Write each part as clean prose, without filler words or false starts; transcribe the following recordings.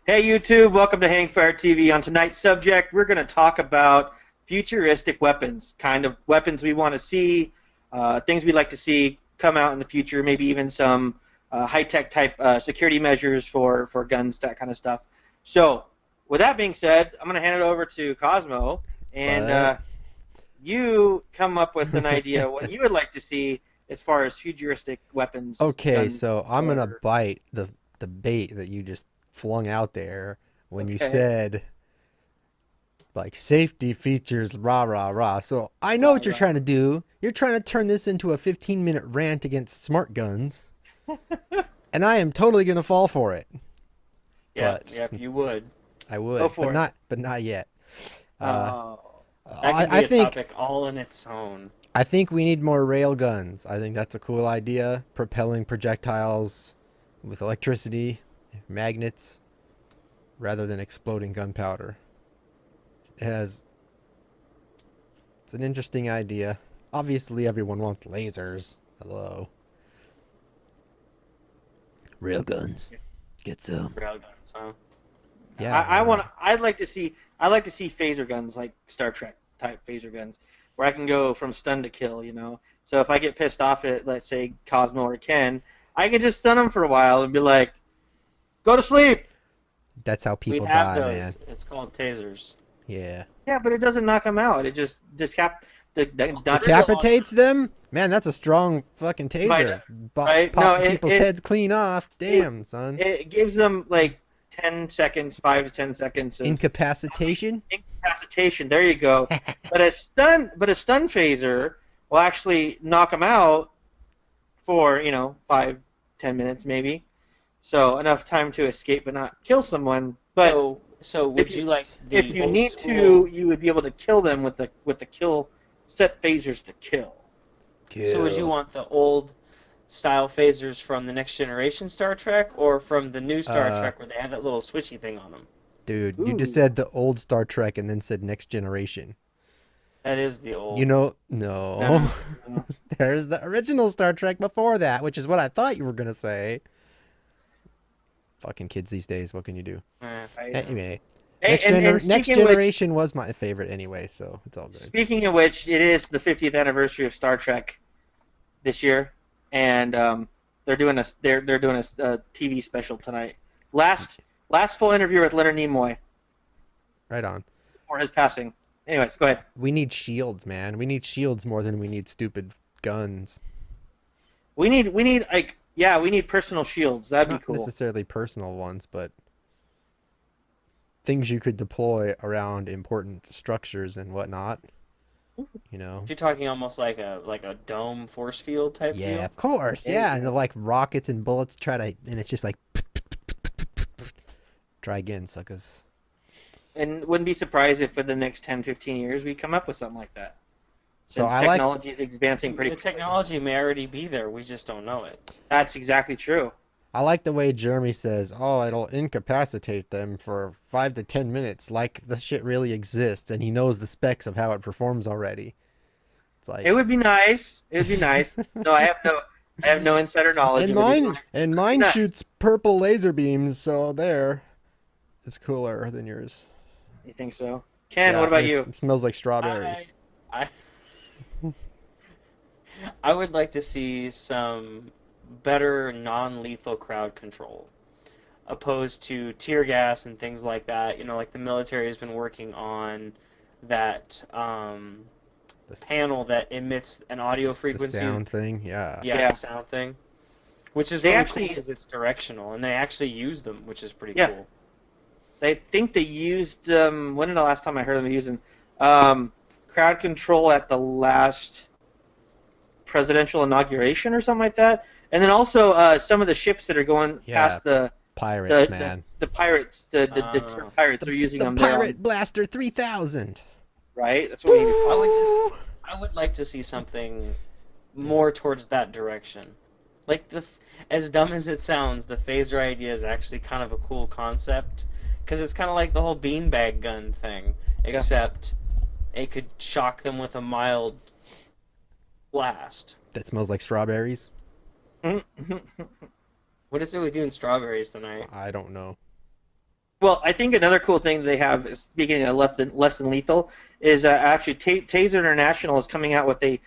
Hey YouTube, welcome to Hangfire TV. On tonight's subject, we're going to talk about futuristic weapons, kind of weapons we want to see, things we'd like to see come out in the future, maybe even some high-tech type security measures for guns, that kind of stuff. So, with that being said, I'm going to hand it over to Cosmo, and you come up with an idea what you would like to see as far as futuristic weapons. Okay, Guns, so I'm gonna or, bite the bait that you just flung out there when you okay, said like safety features rah rah rah. So I know rah, what you're rah. trying to do. You're trying to turn this into a 15-minute rant against smart guns, and I am totally gonna fall for it. Yep, But yep, you would. I Go would, but for it. not yet. Uh, Oh, That I, could I be a think topic all in its own. I think we need more rail guns. I think that's a cool idea. Propelling projectiles with electricity, magnets, rather than exploding gunpowder. It's an interesting idea. Obviously, everyone wants lasers. Hello. Railguns. Get some. Railguns, huh? Yeah, why not? I'd like to see phaser guns like Star Trek type phaser guns, where I can go from stun to kill. So if I get pissed off at, let's say, Cosmo or Ken, I can just stun them for a while and be like, "Go to sleep." That's how We people have die, man. those. It's called tasers. Yeah. Yeah, but it doesn't knock them out. It just not Decapitates them? Man, that's a strong fucking might, taser. right? No, Popping people's heads clean off. it Damn, son. it gives them like 10 seconds, 5 to 10 seconds of Incapacitation? incapacitation. There you go. But a stun phaser will actually knock them out for 5, 10 minutes maybe. So enough time to escape but not kill someone. But So would you like if the you old need school? to, you would be able to kill them with the kill set phasers to kill. So would you Kill. want the old style phasers from the Next Generation Star Trek, or from the new Star Uh, Trek where they have that little switchy thing on them? Dude, you just Ooh. said the old Star Trek and then said Next Generation. That is the You old. know, No, no. no. There's the original Star Trek before that, which is what I thought you were gonna say. Fucking kids these days, what can you do? Right. Anyway, Hey, and Next Generation was my favorite anyway, so it's all good. speaking of which, it is the 50th anniversary of Star Trek this year, and they're doing a TV special tonight. Last full interview with Leonard Nimoy Right on. before his passing. Anyways, go ahead. We need shields, man. We need shields more than we need stupid guns. We need personal shields. That'd be Not cool. necessarily personal ones, but things you could deploy around important structures and whatnot. You know. You're talking almost like a dome force field type Yeah, deal. of course. There you Yeah, and the go. like rockets and bullets and it's just like try again, suckers. And wouldn't be surprised if for the next 10, 15 years we come up with something like that. So Since I like technology is advancing pretty The quickly. technology may already be there. We just don't know it. That's exactly true. the way Jeremy says, "Oh, it'll incapacitate them for 5 to 10 minutes," like the shit really exists, and he knows the specs of how it performs already. It's It like, would be nice. It would be nice. No, I have no insider knowledge. and It would be mine, and mine nice. shoots purple laser beams, so there, it's cooler than yours. You think so? Ken, Yeah, what about and you? it smells like strawberry. I I would like to see some better non-lethal crowd control, opposed to tear gas and things like that. Like the military has been working on that The, panel that emits an audio the frequency. sound thing, yeah. Yeah, Yeah. the sound thing, which is They really actually, cool because it's directional, and they actually use them, which is pretty yeah, cool. I think they used. When did the last time I heard them using crowd control at the last presidential inauguration or something like that? And then also some of the ships that are going Yeah, past pirates, man. the pirates, the Uh, pirates are using The them there, Pirate Blaster 3000. right? That's what we need to I call would it. just, I would like to see something more towards that direction. Like as dumb as it sounds, the phaser idea is actually kind of a cool concept because it's kind of like the whole beanbag gun thing, Yeah. except it could shock them with a mild blast. That smells like strawberries. What is it with you and strawberries tonight? I don't know. Well, I think another cool thing they have, speaking of less than lethal, is actually Taser International is coming out with a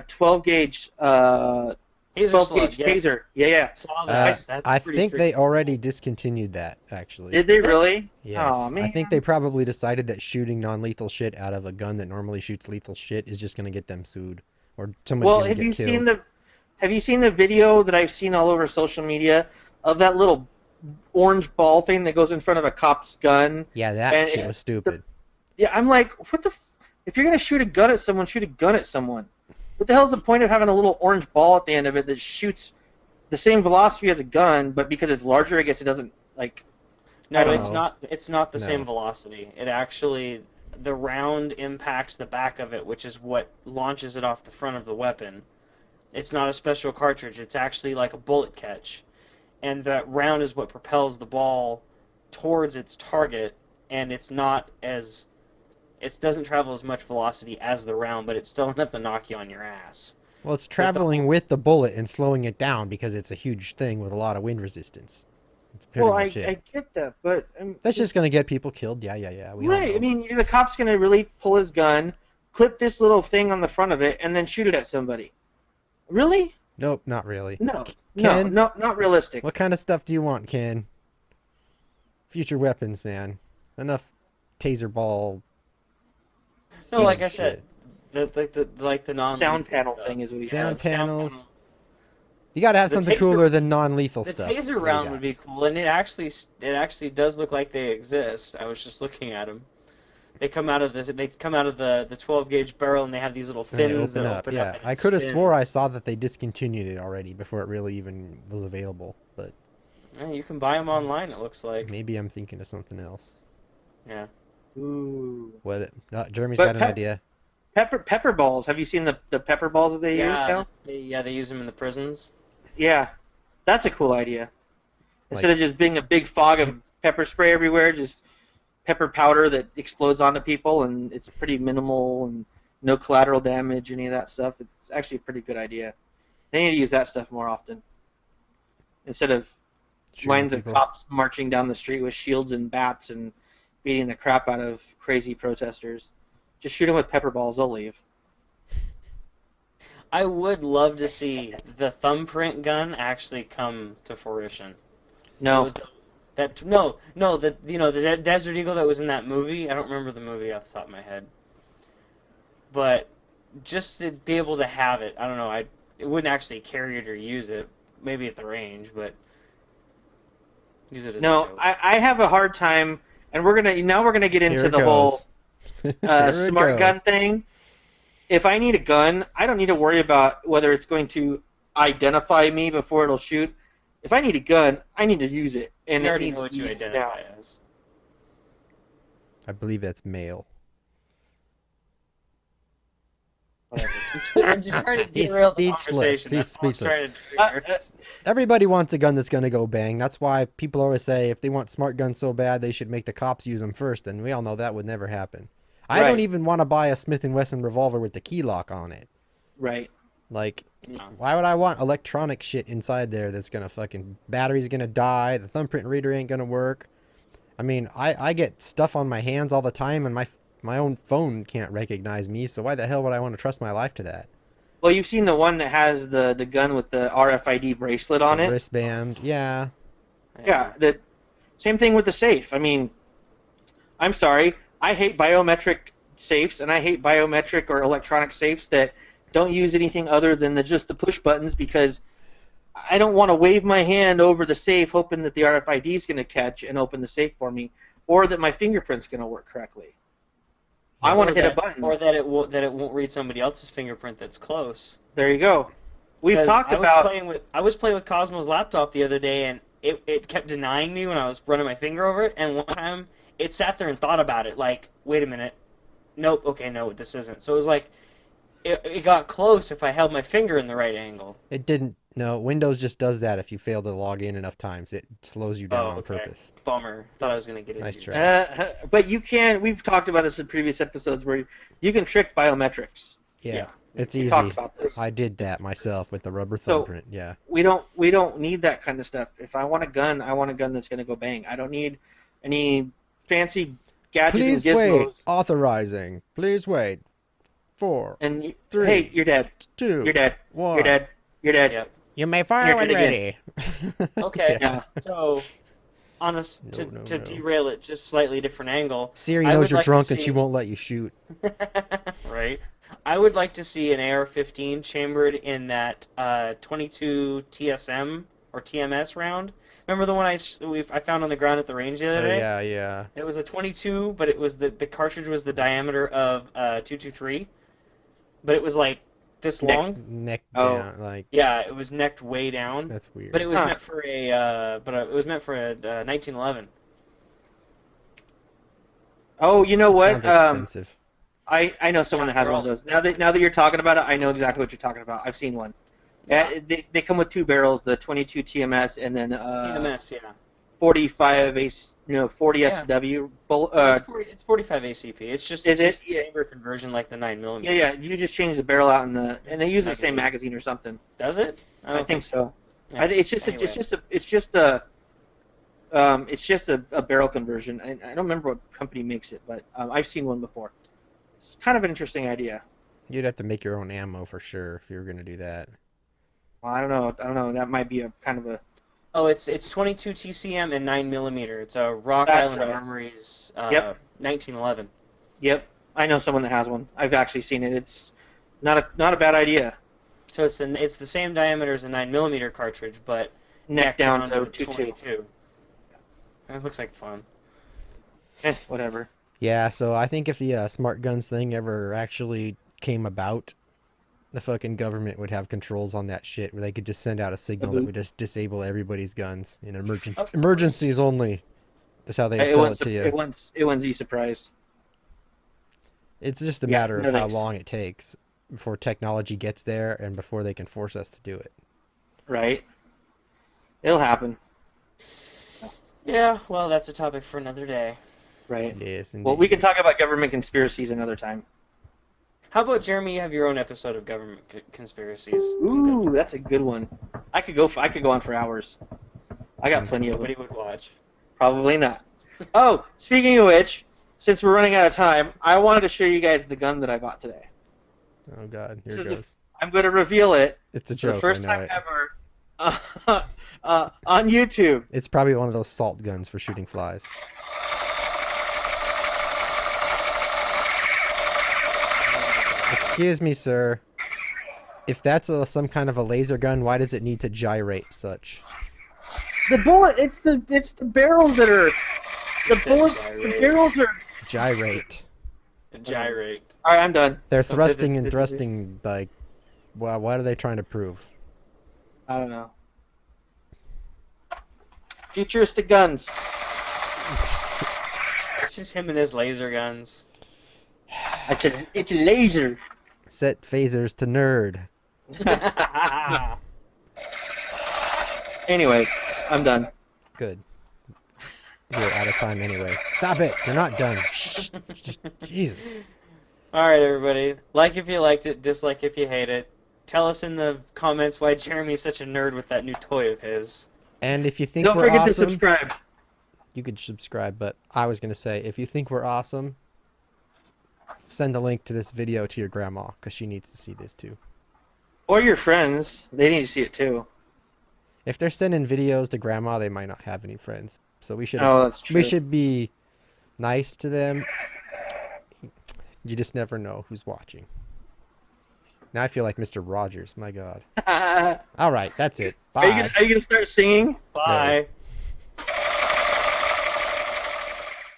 12 gauge Taser 12 slug, gauge yes. taser. Yeah, yeah. Saw that. That's I pretty think they freaking already cool. discontinued that, actually. Did they really? Oh Yes. I man. think they probably decided that shooting non-lethal shit out of a gun that normally shoots lethal shit is just going to get them sued. Or somebody's Well, going to get killed. have you seen the video that I've seen all over social media of that little orange ball thing that goes in front of a cop's gun? Yeah, that And shit was stupid. yeah, I'm like, what the? If you're gonna shoot a gun at someone, shoot a gun at someone. What the hell's the point of having a little orange ball at the end of it that shoots the same velocity as a gun, but because it's larger, I guess it doesn't like. No, I don't it's know. not. It's not the No. same velocity. It actually, the round impacts the back of it, which is what launches it off the front of the weapon. It's not a special cartridge. It's actually like a bullet catch, and that round is what propels the ball towards its target, and it's not as. It doesn't travel as much velocity as the round, but it's still enough to knock you on your ass. Well, it's traveling with the bullet and slowing it down because it's a huge thing with a lot of wind resistance. That's pretty Well, I much it. get that, but That's just going to get people killed. Yeah, yeah, yeah. We all right. know. I mean, the cop's gonna really pull his gun, clip this little thing on the front of it, and then shoot it at somebody. Really? Nope, not really. No, Ken? not realistic. What kind of stuff do you want, Ken? Future weapons, man. Enough taser ball. No, like I shit. said, the non Sound panel thing is what he Sound said. panels. You got to have The something taser- cooler than non-lethal The stuff. taser What do you round got? would be cool, and it actually does look like they exist. I was just looking at them. They come out of the 12 gauge barrel, and they have these little And they fins that open up. open Yeah, up. And I could have spin. swore I saw that they discontinued it already before it really even was available. But Yeah, you can buy them online. It looks like. maybe I'm thinking of something else. Yeah. Ooh. What? Jeremy's But got an idea. Pepper balls. Have you seen the pepper balls that they use now? They use them in the prisons. Yeah, that's a cool idea. Instead of just being a big fog of pepper spray everywhere, just pepper powder that explodes onto people, and it's pretty minimal and no collateral damage, any of that stuff. It's actually a pretty good idea. They need to use that stuff more often instead of Shooting lines of people. cops marching down the street with shields and bats and beating the crap out of crazy protesters. Just shoot them with pepper balls; they'll leave. I would love to see the thumbprint gun actually come to fruition. It No, was the Desert Eagle that was in that movie. I don't remember the movie off the top of my head, but just to be able to have it, I don't know. It wouldn't actually carry it or use it, maybe at the range, but use it as a no, joke. I have a hard time, and we're gonna get into Here it the whole goes. Here it smart goes. gun thing. If I need a gun, I don't need to worry about whether it's going to identify me before it'll shoot. If I need a gun, I need to use it, and You it already needs know what to you be used identify now. as. I believe that's male. Whatever. I'm just trying to He's derail the speechless. conversation. He's That's all I'm speechless. trying to do here. Everybody wants a gun that's going to go bang. That's why people always say if they want smart guns so bad, they should make the cops use them first. And we all know that would never happen. I Right. don't even want to buy a Smith & Wesson revolver with the key lock on it. Right. Like, No. why would I want electronic shit inside there that's going to fucking... Battery's going to die. The thumbprint reader ain't going to work. I mean, I get stuff on my hands all the time, and my own phone can't recognize me, so why the hell would I want to trust my life to that? Well, you've seen the one that has the gun with the RFID bracelet on The it. wristband, yeah. Yeah, that same thing with the safe. I mean, I'm sorry, I hate biometric safes, and I hate biometric or electronic safes that don't use anything other than just the push buttons, because I don't want to wave my hand over the safe hoping that the RFID is going to catch and open the safe for me, or that my fingerprint's going to work correctly. I want to hit a button. Or that it won't read somebody else's fingerprint that's close. There you go. We've 'Cause talked I was about. playing with Cosmo's laptop the other day, and it kept denying me when I was running my finger over it. And one time, it sat there and thought about it, like, wait a minute, nope, okay, no, this isn't. So it was like, it got close if I held my finger in the right angle. It didn't. No, Windows just does that if you fail to log in enough times. It slows you down on okay. purpose. Bummer. Thought I was gonna get Nice into try. But you can. We've talked about this in previous episodes where you can trick biometrics. Yeah, Yeah. it's We easy. talked about this. I did that myself with the rubber So- thumbprint. Yeah. We don't need that kind of stuff. If I want a gun, I want a gun that's going to go bang. I don't need Any fancy gadgets Please and wait. gizmos. Authorizing. Please wait. 4, And hey, 3, you're dead. 2, You're dead. 1. You're dead. You're dead. Yep. You may fire You're when dead ready. Okay. Yeah. So, on a, to No. derail it just slightly different angle. Siri I knows would you're like to drunk and she see- won't let you shoot. Right. I would like to see an AR-15 chambered in that 22 TSM or TMS round. Remember the one I found on the ground at the range the other Oh, day? yeah. It was a 22, but it was the cartridge was the diameter of 223, but it was like this long. Neck Oh. down. Like, Yeah, it was necked way down. that's weird. But it was Huh. meant for it was meant for a 1911. Oh, you know what? Sounds expensive. I know someone Yeah, that has they're one of all- those. Now that you're talking about it, I know exactly what you're talking about. I've seen one. Yeah, they come with two barrels, the 22 TMS and then TMS, yeah. 45 40 Yeah. SW. It's 45 ACP. It's just Is it's it? just a chamber conversion like the 9mm. Yeah. You just change the barrel out and they use the same magazine or something. Does it? I think so. Yeah. It's just a barrel conversion. I don't remember what company makes it, but I've seen one before. It's kind of an interesting idea. You'd have to make your own ammo for sure if you were going to do that. Well, I don't know. That might be a kind of a. Oh, it's 22 TCM and 9mm. It's a Rock That's Island right. Armory's Yep. 1911. Yep, I know someone that has one. I've actually seen it. It's not a bad idea. So it's the same diameter as a 9mm cartridge, but Neck down to 22. 22. It looks like fun. Whatever. Yeah, so I think if the smart guns thing ever actually came about, the fucking government would have controls on that shit where they could just send out a signal that would just disable everybody's guns in Of course. emergencies only. That's how they would sell it to you. It wouldn't be surprised. It's just a Yeah, matter of no how thanks. long it takes before technology gets there and before they can force us to do it. Right. It'll happen. Yeah, well, that's a topic for another day. Right. Yes, indeed. Well, we can talk about government conspiracies another time. How about Jeremy? You have your own episode of government conspiracies. Ooh, that's a good one. I could go on for hours. I got plenty of them. Nobody would watch. Probably not. Oh, speaking of which, since we're running out of time, I wanted to show you guys the gun that I bought today. Oh god, here This it is goes. I'm going to reveal it It's a for the joke, first I know time it. ever on YouTube. It's probably one of those salt guns for shooting flies. Excuse me, sir. If that's some kind of a laser gun, why does it need to gyrate such? The bullet, it's the barrels that are the said bullets. The gyrate. barrels are. Gyrate. Gyrate. All right, I'm done. They're So thrusting and thrusting, like, well, what are they trying to prove? I don't know. Futuristic guns. It's just him and his laser guns. It's a laser. Set phasers to nerd. Anyways, I'm done. Good. You're out of time anyway. Stop it! You're not done. Shh. Jesus. All right, everybody. Like if you liked it, dislike if you hate it. Tell us in the comments why Jeremy's such a nerd with that new toy of his. And if you think Don't we're forget to awesome, subscribe. you could subscribe. But I was gonna say, if you think we're awesome, send a link to this video to your grandma because she needs to see this too. Or your friends. They need to see it too. If they're sending videos to grandma, they might not have any friends. So we should Oh, that's true. we should be nice to them. You just never know who's watching. Now I feel like Mr. Rogers. My God. are All right, that's it. you Bye. gonna start singing? Bye.